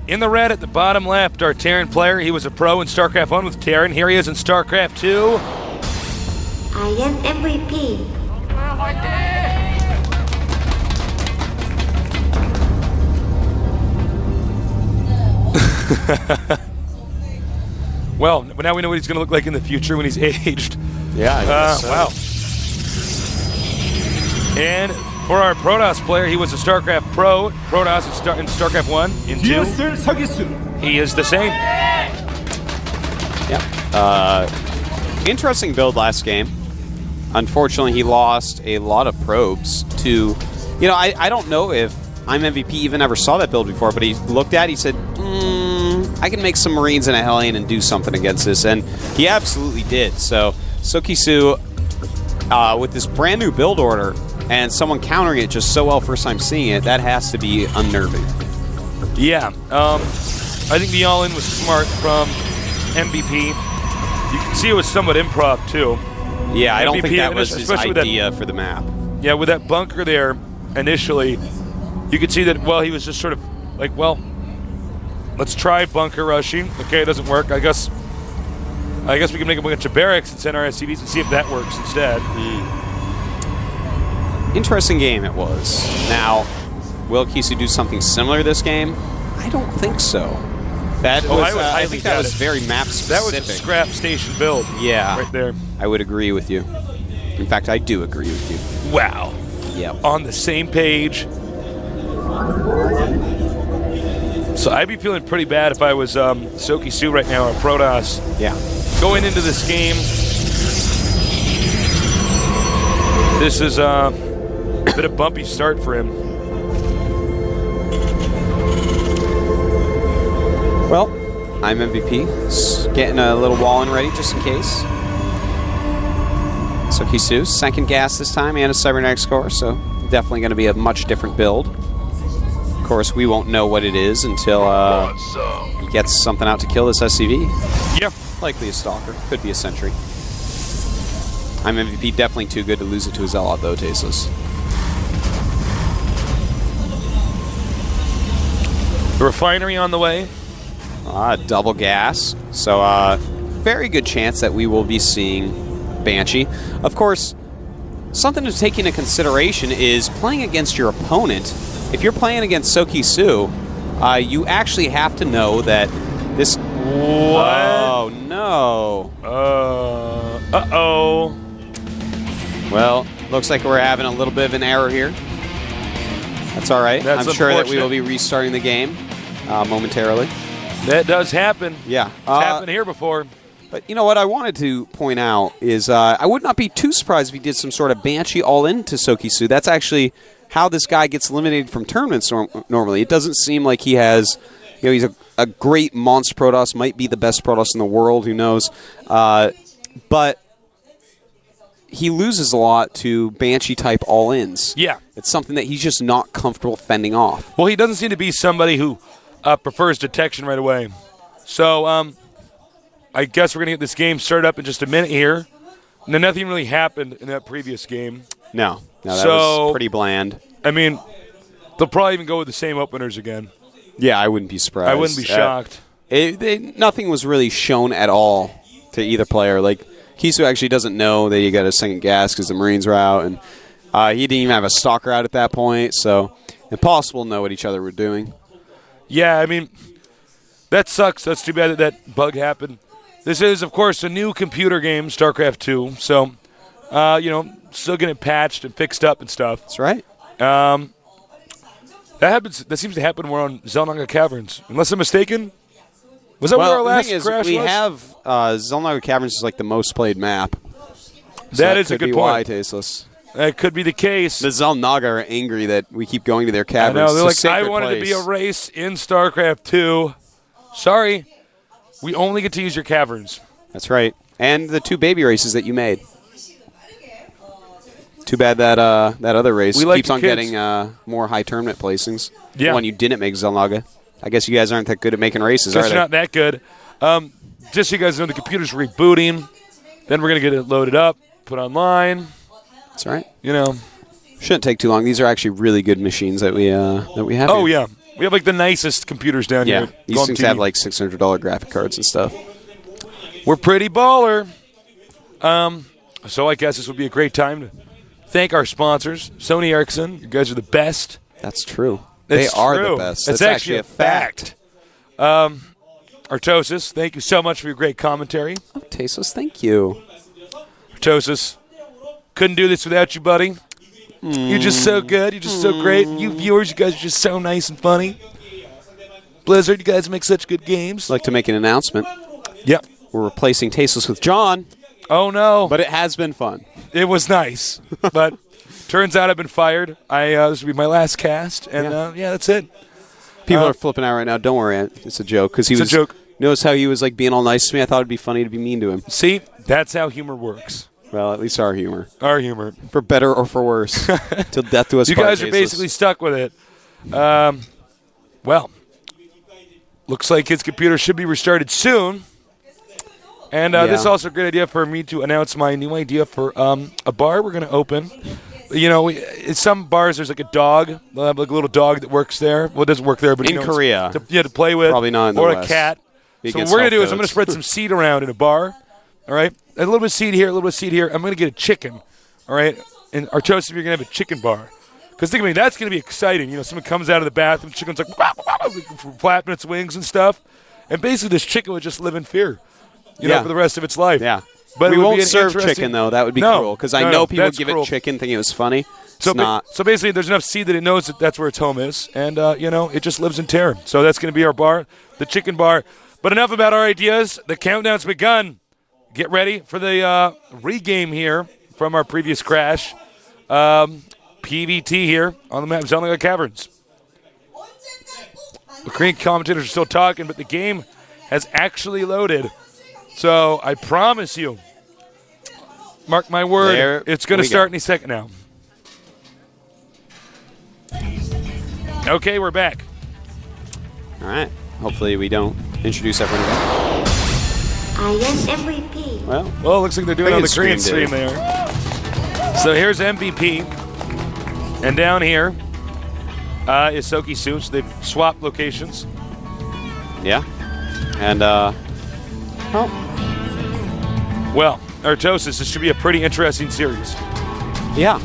In the red at the bottom left, our Terran player. He was a pro in StarCraft 1 with Terran. Here he is in StarCraft 2. I am MVP. Well, now we know what he's going to look like in the future when he's aged. Yeah, I guess so. Wow. And for our Protoss player, he was a StarCraft Pro. Protoss in StarCraft 1 and 2. He is the same. Yeah. Interesting build last game. Unfortunately, he lost a lot of probes to... You know, I don't know if I'm MVP even ever saw that build before, but he looked at it, he said, I can make some Marines and a Hellion and do something against this, and he absolutely did. So, Sokisu, with this brand new build order, and someone countering it just so well first time seeing it, that has to be unnerving. Yeah. I think the all-in was smart from MVP. You can see it was somewhat improv, too. Yeah, I don't think that was his idea for the map. Yeah, with that bunker there initially, you could see that, well, he was just sort of like, well, let's try bunker rushing. Okay, it doesn't work. I guess we can make a bunch of barracks and send our SCVs and see if that works instead. Interesting game it was. Now, will Kisu do something similar this game? I don't think so. I think that was very map specific. That was a scrap station build. Yeah. Right there. I would agree with you. In fact, I do agree with you. Wow. Yep. On the same page. So I'd be feeling pretty bad if I was Sokisu right now or Protoss. Yeah. Going into this game, this is a bit of bumpy start for him. Well, I'm MVP. Getting a little wall in ready just in case. Sokisu, second gas this time and a cybernetics core, so definitely going to be a much different build. Of course, we won't know what it is until he gets something out to kill this SCV. Yep. Likely a Stalker. Could be a Sentry. I'm MVP. Definitely too good to lose it to a Zealot, though, Tasteless. The refinery on the way. Double gas. So, very good chance that we will be seeing Banshee. Of course, something to take into consideration is playing against your opponent. If you're playing against Sokisu, you actually have to know that this... What? Oh, no. Uh-oh. Well, looks like we're having a little bit of an error here. That's all right. That's I'm sure that we will be restarting the game momentarily. That does happen. Yeah. It's happened here before. But you know what I wanted to point out is I would not be too surprised if he did some sort of Banshee all-in to Sokisu. That's actually how this guy gets eliminated from tournaments normally. It doesn't seem like he has... You know, he's a great monster Protoss, might be the best Protoss in the world, who knows. But he loses a lot to Banshee-type all-ins. Yeah. It's something that he's just not comfortable fending off. Well, he doesn't seem to be somebody who prefers detection right away. So, I guess we're going to get this game started up in just a minute here. Now, nothing really happened in that previous game. No, that was pretty bland. I mean, they'll probably even go with the same openers again. Yeah, I wouldn't be surprised. I wouldn't be shocked. Nothing was really shown at all to either player. Like, Kisu actually doesn't know that you got a second gas because the Marines were out, and he didn't even have a Stalker out at that point, so impossible to know what each other were doing. Yeah, I mean, that sucks. That's too bad that bug happened. This is, of course, a new computer game, StarCraft 2, so, still getting patched and fixed up and stuff. That's right. That seems to happen more on Xel'Naga Caverns, unless I'm mistaken. Was that where our last crash we was? have Xel'Naga Caverns is like the most played map. So that is a good point. Why, Tasteless. That could be the case. The Xel'Naga are angry that we keep going to their caverns. I know. They're like, I wanted to be a race in StarCraft 2. Sorry. We only get to use your caverns. That's right. And the 2 baby races that you made. Too bad that that other race keeps on getting more high tournament placings. Yeah. The one you didn't make, Xel'Naga. I guess you guys aren't that good at making races, Just are they? not that good. Just so you guys know, the computer's rebooting. Then we're going to get it loaded up, put online. That's right. You know. Shouldn't take too long. These are actually really good machines that we have. Oh, here. yeah. We have like the nicest computers down Yeah, here. these Golden things TV. have like $600 graphic cards and stuff. We're pretty baller. So I guess this would be a great time to thank our sponsors, Sony Ericsson. You guys are the best. That's true. It's they are true. the best. It's That's actually a fact. Artosis, thank you so much for your great commentary. Oh, Tasteless, thank you. Artosis, couldn't do this without you, buddy. You're just so good. You're just so great. You viewers, you guys are just so nice and funny. Blizzard, you guys make such good games. I'd like to make an announcement. Yep. We're replacing Tasteless with John, Oh, no. but it has been fun. It was nice. But turns out I've been fired. This will be my last cast. And, yeah, that's it. People are flipping out right now. Don't worry, it's a joke. Because he It's a was. joke. Notice how he was like being all nice to me. I thought it'd be funny to be mean to him. See, that's how humor works. Well, at least our humor, Our humor. for better or for worse, till death do us You part. guys are Tasteless. basically stuck with it. Well, looks like his computer should be restarted soon. And this is also a great idea for me to announce my new idea for a bar we're going to open. You know, in some bars there's like a dog, they'll have like a little dog that works there. Well, it doesn't work there, but In Korea. to play with. Probably not in the or West. a cat. He So what gets we're going to do health is I'm going to codes. spread some seed around in a bar. All right, a little bit of seed here, a little bit of seed here. I'm going to get a chicken. All right, and Artosis, you're going to have a chicken bar. Because think of me, that's going to be exciting. You know, someone comes out of the bathroom, the chicken's like flapping its wings and stuff, and basically this chicken would just live in fear, you know, Yeah. for the rest of its life. Yeah. But we it would won't be an serve interesting- chicken, though. That would be No. cruel. Because I No, know people that's give cruel. it chicken thinking it was funny. So, It's not. so basically, there's enough seed that it knows that that's where its home is, and you know, it just lives in terror. So that's going to be our bar, the chicken bar. But enough about our ideas. The countdown's begun. Get ready for the regame here from our previous crash. PVT here on the map, Zelniga Caverns. The Korean commentators are still talking, but the game has actually loaded. So I promise you, mark my word, There it's going to we start go. any second now. Okay, we're back. All right. Hopefully we don't introduce everyone again. I am MVP. Well, Well, it looks like they're doing it on the Korean Korean stream there. So here's MVP. And down here is Soki Soon. So they've swapped locations. yeah. And, Well, Artosis, this should be a pretty interesting series. yeah.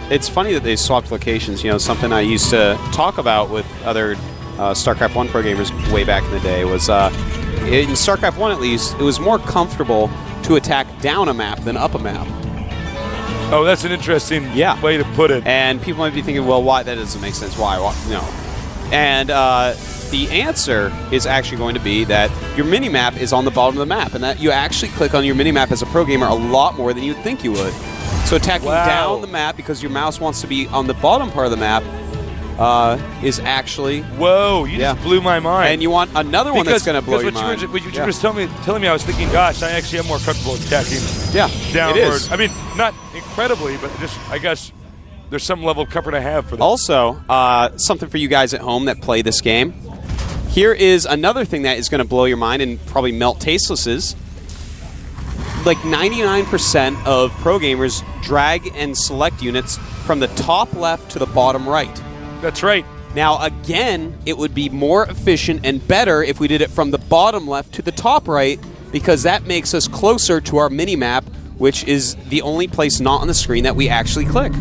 It's funny that they swapped locations. You know, something I used to talk about with other StarCraft 1 pro gamers way back in the day was in StarCraft 1 at least, it was more comfortable to attack down a map than up a map. Oh, that's an interesting Yeah. way to put it. And people might be thinking, well, why? That doesn't make sense. Why? No. And the answer is actually going to be that your mini-map is on the bottom of the map, and that you actually click on your mini-map as a pro gamer a lot more than you'd think you would. So attacking Wow. down the map because your mouse wants to be on the bottom part of the map is actually... Whoa, you Yeah. just blew my mind. And you want another one that's going to blow your because mind. what you Yeah. were just telling me, I was thinking, gosh, I actually am more comfortable attacking Yeah, downward. it is. I mean, not incredibly, but just, I guess, there's some level of comfort I have for that. Also, something for you guys at home that play this game. Here is another thing that is going to blow your mind and probably melt Tasteless's. Like 99% of pro gamers drag and select units from the top left to the bottom right. That's right. Now, again, it would be more efficient and better if we did it from the bottom left to the top right, because that makes us closer to our mini-map, which is the only place not on the screen that we actually click.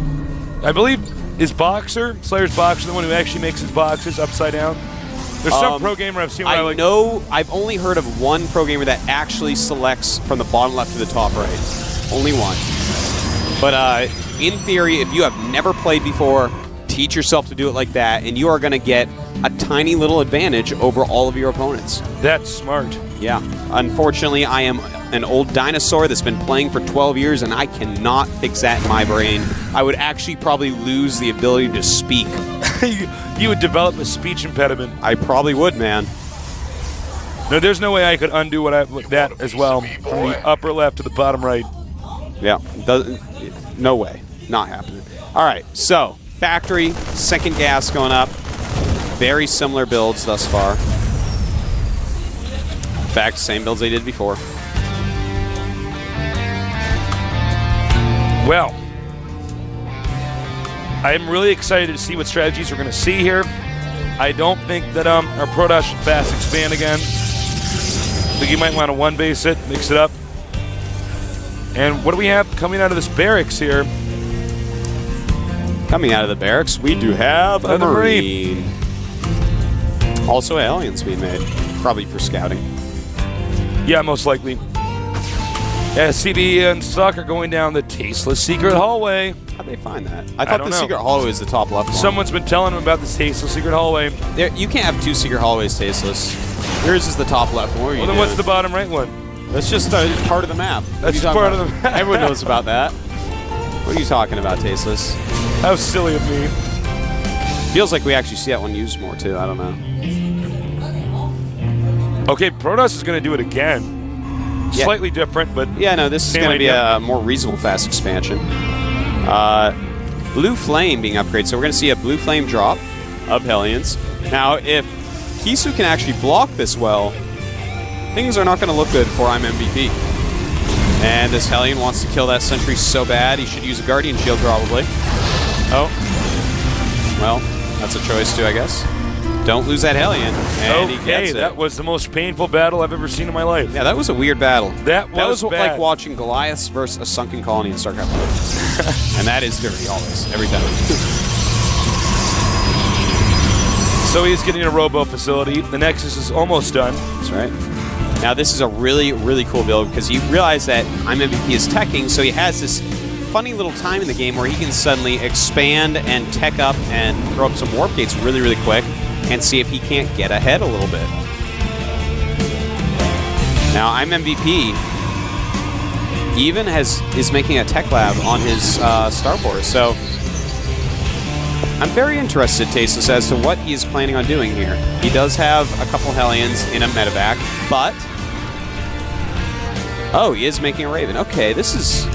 I believe, is Boxer, Slayer's Boxer, the one who actually makes his boxes upside down? There's some pro gamer I've seen where I know I've only heard of one pro gamer that actually selects from the bottom left to the top right. Only one. But in theory, if you have never played before, teach yourself to do it like that, and you are going to get a tiny little advantage over all of your opponents. That's smart. Yeah. Unfortunately, I am an old dinosaur that's been playing for 12 years, and I cannot fix that in my brain. I would actually probably lose the ability to speak. You would develop a speech impediment. I probably would, man. No, there's no way I could undo that as well, from the upper left to the bottom right. Yeah. No way. Not happening. All right. So, factory, second gas going up. Very similar builds thus far. In fact, same builds they did before. Well, I'm really excited to see what strategies we're going to see here. I don't think that our Protoss should fast expand again. I think you might want to one base it, mix it up. And what do we have coming out of this barracks here? Coming out of the barracks, we do have a Another Marine. Also, aliens being made, probably for scouting. Yeah, most likely. SCD and Suck are going down the tasteless secret hallway. How'd they find that? I thought don't the know. secret hallway was the top left one. Someone's been telling them about this tasteless secret hallway. You can't have two secret hallways tasteless. Yours is the top left one. What are you Well, then doing? what's the bottom right one? That's just part of the map. What are That's you talking part about? of the map. Everyone knows about that. What are you talking about, tasteless? How silly of me. Feels like we actually see that one used more, too. I don't know. Okay, Protoss is going to do it again. Yeah. Slightly different, but Yeah, no, this is Same going to be idea. a more reasonable fast expansion. Blue Flame being upgraded, so we're going to see a Blue Flame drop of Hellions. Now, if Kisu can actually block this well, things are not going to look good for I'm MVP. And this Hellion wants to kill that Sentry so bad, he should use a Guardian Shield probably. Oh. Well, that's a choice too, I guess. Don't lose that Hellion. And he okay, gets it. that was the most painful battle I've ever seen in my life. Yeah, that was a weird battle. That was like bad. watching Goliaths versus a sunken colony in StarCraft 2. And that is dirty always, every time. So he's getting a Robo facility. The Nexus is almost done. That's right. Now this is a really, really cool build because you realize that I'm MVP is teching, so he has this funny little time in the game where he can suddenly expand and tech up and throw up some warp gates really, really quick and see if he can't get ahead a little bit. Now I'm MVP even is making a tech lab on his starport, so I'm very interested, Tasteless, as to what he is planning on doing here. He does have a couple Hellions in a medevac, but oh, he is making a Raven. Okay, this is.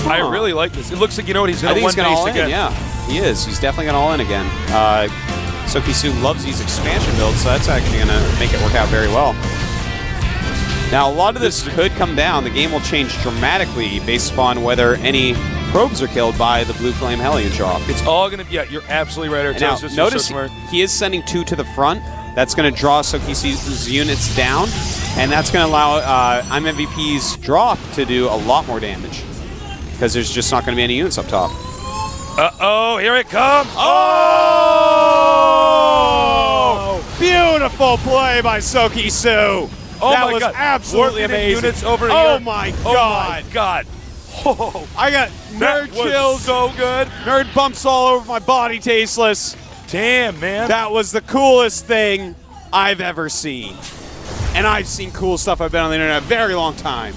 I really like this. It looks like, you know what, he's I going to think one he's going base all again. in. Yeah, he is. He's definitely going all in again. Sokisu loves these expansion builds, so that's actually going to make it work out very well. Now, a lot of this could come down. The game will change dramatically based upon whether any probes are killed by the Blue Flame Hellion drop. It's all going to be, yeah, you're absolutely right, Now, Artosis. notice so smart. he is sending 2 to the front. That's going to draw Sokisu's units down, and that's going to allow I'm MVP's drop to do a lot more damage because there's just not going to be any units up top. Uh-oh, here it comes. Oh! Beautiful play by Sokisu. Oh that my was God. absolutely Warping amazing. units over oh here. my Oh god! my God. Oh, I got that nerd was chills, so good. nerd bumps all over my body, Tasteless. Damn, man. That was the coolest thing I've ever seen. And I've seen cool stuff. I've been on the internet a very long time.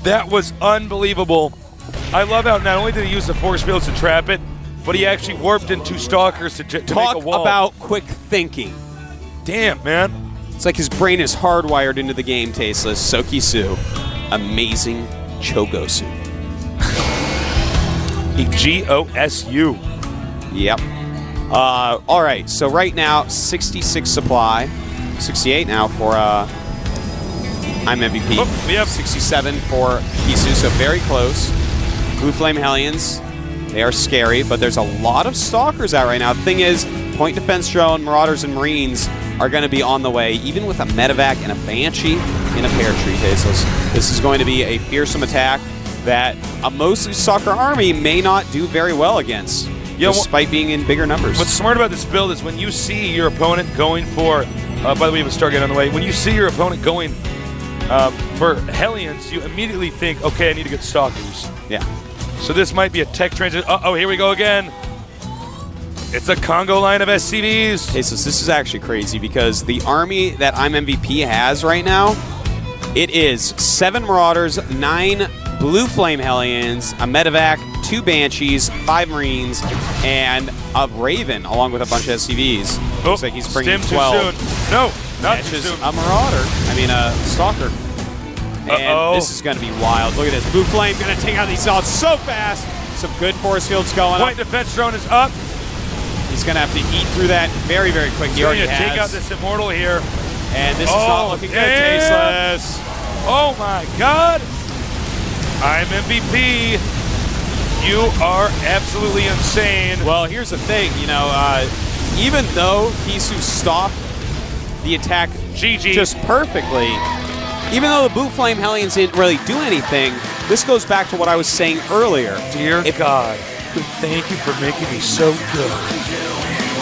That was unbelievable. I love how not only did he use the force fields to trap it, but he actually warped in 2 stalkers to make Talk a wall. about quick thinking. Damn, man. It's like his brain is hardwired into the game, Tasteless. Sokisu. Amazing Chogosu. G-O-S-U. Yep. All right, so right now, 66 supply. 68 now for I'm MVP. Oh, we have 67 for Kisu, so very close. Blue Flame Hellions, they are scary, but there's a lot of Stalkers out right now. The thing is, Point Defense Drone, Marauders, and Marines are going to be on the way, even with a Medevac and a Banshee in a Pear Tree, Tasteless. This is going to be a fearsome attack that a mostly Stalker army may not do very well against, despite being in bigger numbers. What's smart about this build is when you see your opponent going for, by the way, we have a Stargate on the way. When you see your opponent going for Hellions, you immediately think, okay, I need to get Stalkers. Yeah. So this might be a tech transit. Uh-oh, here we go again. It's a Congo line of SCVs. Okay, so this is actually crazy because the army that I'm MVP has right now, it is 7 Marauders, 9 Blue Flame Hellions, a Medevac, 2 Banshees, 5 Marines, and a Raven, along with a bunch of SCVs. Looks like he's bringing Stim 12. too soon. No, not That's too just soon. a Marauder. I mean, a Stalker. And Uh-oh. this is going to be wild. Look at this. Blue Flame going to take out these odds so fast. Some good force fields going Point up. defense drone is up. He's going to have to eat through that very, very quick. He He's going already to take out has. this Immortal here. And this is not looking good, damn. Tasteless. Oh my God. I'm MVP. You are absolutely insane. Well, here's the thing. You know, even though Kisu stopped the attack GG. just perfectly, even though the Boot Flame Hellions didn't really do anything, this goes back to what I was saying earlier. Dear God, thank you for making me so good.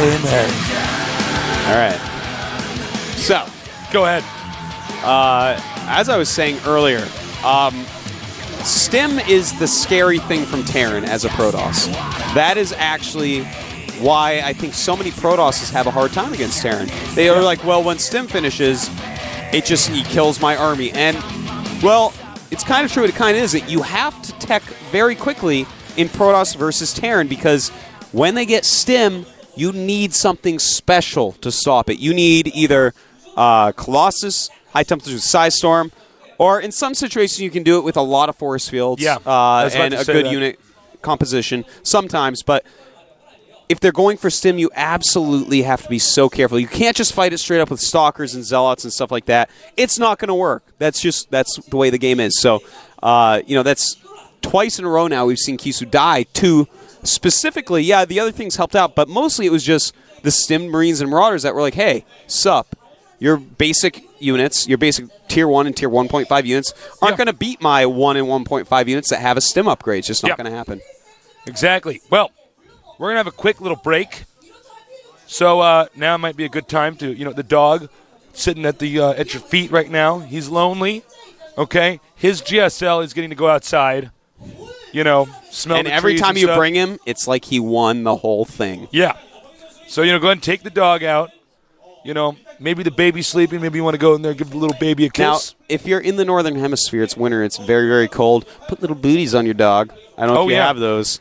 Amen. All right. So, Go ahead. as I was saying earlier, Stim is the scary thing from Terran as a Protoss. That is actually why I think so many Protosses have a hard time against Terran. They are like, well, when Stim finishes, he kills my army. And, well, it's kind of true, it kind of isn't. You have to tech very quickly in Protoss versus Terran because when they get Stim, you need something special to stop it. You need either Colossus, High Temperature Psi Storm, or in some situations you can do it with a lot of force fields and a good unit composition sometimes. But if they're going for Stim, you absolutely have to be so careful. You can't just fight it straight up with Stalkers and Zealots and stuff like that. It's not going to work. That's the way the game is. So, that's twice in a row now we've seen Kisu die to specifically, the other things helped out, but mostly it was just the Stim Marines and Marauders that were like, hey, sup, your basic units, your basic Tier 1 and Tier 1.5 units aren't going to beat my 1 and 1.5 units that have a Stim upgrade. It's just not going to happen. Exactly. Well, we're going to have a quick little break. So now might be a good time to, the dog sitting at your feet right now, he's lonely, okay? His GSL is getting to go outside, smell and the every trees time and you stuff. bring him, it's like he won the whole thing. Yeah. So, go ahead and take the dog out. Maybe the baby's sleeping. Maybe you want to go in there and give the little baby a kiss. Now, if you're in the northern hemisphere, it's winter, it's very, very cold, put little booties on your dog. I don't know if you have those.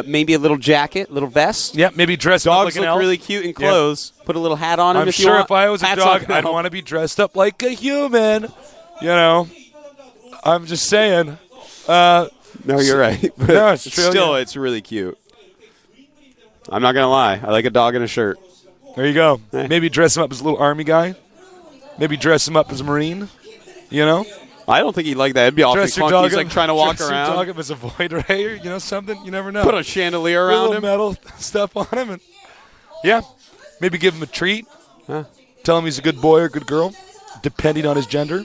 Maybe a little jacket, little vest. Yeah, maybe dress up like an elf. Dogs look really cute in clothes. Put a little hat on him I'm if you want. sure if I was a dog, I'd want to be dressed up like a human. I'm just saying. No, you're right. But No, it's true, still, yeah. it's really cute. I'm not going to lie. I like a dog in a shirt. There you go. Maybe dress him up as a little army guy. Maybe dress him up as a Marine. I don't think he'd like that. It'd be awfully Dress your clunky. dog He's like trying to walk dress around. Your dog up as a void rayer, something. You never know. Put a chandelier Put a around little him. metal stuff on him. And maybe give him a treat. Huh. Tell him he's a good boy or good girl, depending on his gender.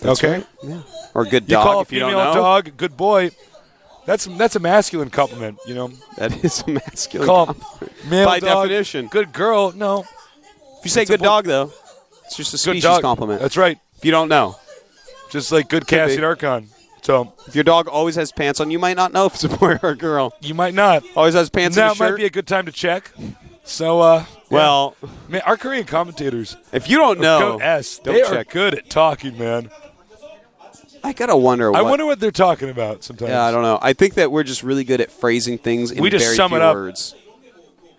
That's okay? right. Yeah. Or a good You dog call a if you don't female know. dog a good boy. That's a masculine compliment, That is a masculine Call compliment. male By dog, definition. good girl. No. If you say It's a good boy. dog, though, it's just a Good species dog. compliment. That's right. If you don't know. Just like good Could be. Cassian Archon. So If your dog always has pants on, you might not know if it's a boy or a girl. you might not. Always has pants on Now his shirt. might be a good time to check. So, well, man, our Korean commentators, if you don't know, Goat S, don't they check. are good at talking, man. I gotta wonder. I wonder what they're talking about sometimes. Yeah, I don't know. I think that we're just really good at phrasing things in We just very sum few it up. words.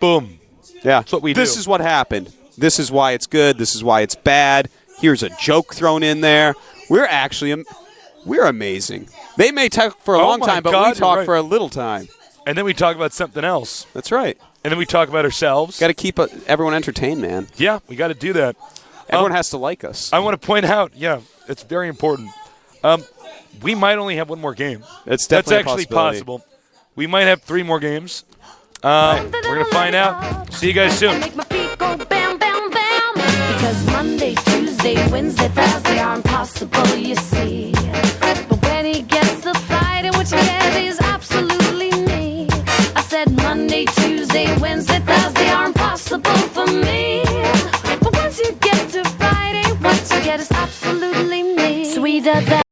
Boom. Yeah, That's what we This do. is what happened. This is why it's good. This is why it's bad. Here's a joke thrown in there. We're actually we're amazing. They may talk for a Oh long my time, but God, we you're talk right. for a little time. And then we talk about something else. That's right. And then we talk about ourselves. Got to keep everyone entertained, man. Yeah, we got to do that. Everyone has to like us. I want to point out, it's very important. We might only have one more game. It's That's definitely a actually possibility. possible. We might have 3 more games. We're going to find out. See you guys soon. Make my feet go bam, bam, bam. Because Monday, Tuesday, Wednesday, Thursday are impossible, you see. But when he gets to Friday, what you get is absolutely me. I said Monday, Tuesday, Wednesday, Thursday are impossible for me. But once you get to Friday, what you get is absolutely me. Sweeter than